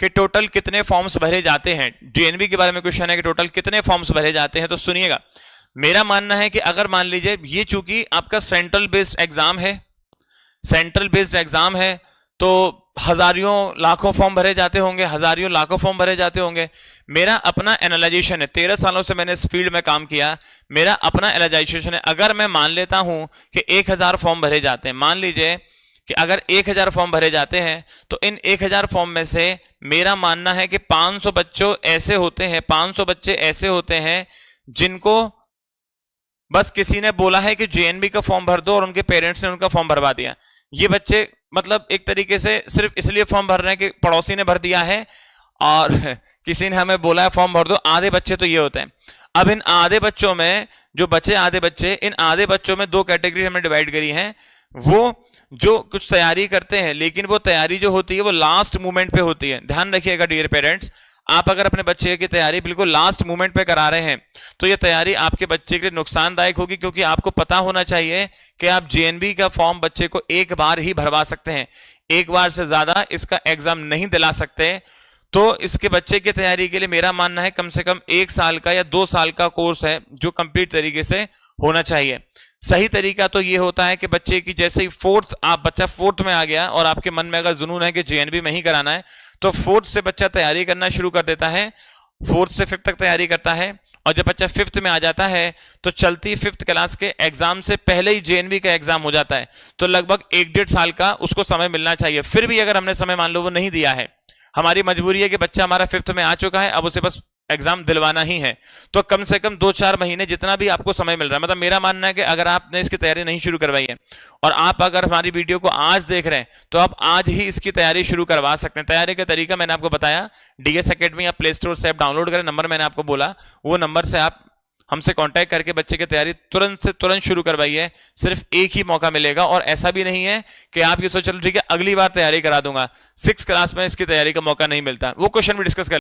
कि टोटल कितने फॉर्म्स भरे जाते हैं। डीएनबी के बारे में क्वेश्चन है कि टोटल कितने फॉर्म्स भरे जाते हैं। तो सुनिएगा, मेरा मानना है कि अगर मान लीजिए ये चूंकि आपका सेंट्रल बेस्ड एग्जाम है, तो हजारियों लाखों फॉर्म भरे जाते होंगे, हजारियों लाखों फॉर्म भरे जाते होंगे। मेरा अपना एनालाइजेशन है, 13 सालों से मैंने इस फील्ड में काम किया, मेरा अपना एनालाइजेशन है। अगर मैं मान लेता हूं कि 1000 फॉर्म भरे जाते हैं, मान लीजिए कि अगर 1000 फॉर्म भरे जाते हैं, तो इन 1000 फॉर्म में से मेरा मानना है कि 500 बच्चे ऐसे होते हैं जिनको बस किसी ने बोला है कि जेएनबी का फॉर्म भर दो और उनके पेरेंट्स ने उनका फॉर्म भरवा दिया। ये बच्चे मतलब एक तरीके से सिर्फ इसलिए फॉर्म भर रहे हैं कि पड़ोसी ने भर दिया है और किसी ने हमें बोला है फॉर्म भर दो। आधे बच्चे तो ये होते हैं। अब इन आधे बच्चों में जो बचे आधे बच्चे, इन आधे बच्चों में 2 कैटेगरी हमने डिवाइड करी है। वो जो कुछ तैयारी करते हैं, लेकिन वो तैयारी जो होती है वो लास्ट मोमेंट पे होती है। ध्यान रखिएगा डियर पेरेंट्स, आप अगर अपने बच्चे की तैयारी बिल्कुल लास्ट मोमेंट पे करा रहे हैं तो ये तैयारी आपके बच्चे के लिए नुकसानदायक होगी, क्योंकि आपको पता होना चाहिए कि आप जेएनबी का फॉर्म बच्चे को एक बार ही भरवा सकते हैं, एक बार से ज्यादा इसका एग्जाम नहीं दिला सकते। तो इसके बच्चे की तैयारी के लिए मेरा मानना है कम से कम 1 साल का या 2 साल का कोर्स है जो कंप्लीट तरीके से होना चाहिए। सही तरीका तो ये होता है कि बच्चे की जैसे ही बच्चा फोर्थ में आ गया और आपके मन में अगर जुनून है कि जेएनबी में ही कराना है, तो 4th से बच्चा तैयारी करना शुरू कर देता है, 4th से 5th तक तैयारी करता है। और जब बच्चा 5th में आ जाता है तो चलती 5th क्लास के एग्जाम से पहले ही जेएनबी का एग्जाम हो जाता है। तो लगभग 1-1.5 साल का उसको समय मिलना चाहिए। फिर भी अगर हमने समय मान लो वो नहीं दिया है, हमारी मजबूरी है कि बच्चा हमारा 5th में आ चुका है, अब उसे बस एग्जाम दिलवाना ही है, तो कम से कम 2-4 महीने जितना भी आपको समय मिल रहा है, मतलब मेरा मानना है कि अगर आपने इसकी तैयारी नहीं शुरू करवाई है और आप अगर हमारी वीडियो को आज देख रहे हैं तो आप आज ही इसकी तैयारी शुरू करवा सकते हैं। तैयारी का तरीका मैंने आपको बताया, डीएस एकेडमी आप प्ले स्टोर से ऐप डाउनलोड करें, नंबर मैंने आपको बोला, वो नंबर से आप हमसे कांटेक्ट करके बच्चे की तैयारी तुरंत से तुरंत शुरू करवाइए। सिर्फ एक ही मौका मिलेगा और ऐसा भी नहीं है कि आप ये सोच चलो ठीक है अगली बार तैयारी करा दूंगा, 6th क्लास में इसकी तैयारी का मौका नहीं मिलता। वो क्वेश्चन भी डिस्कस कर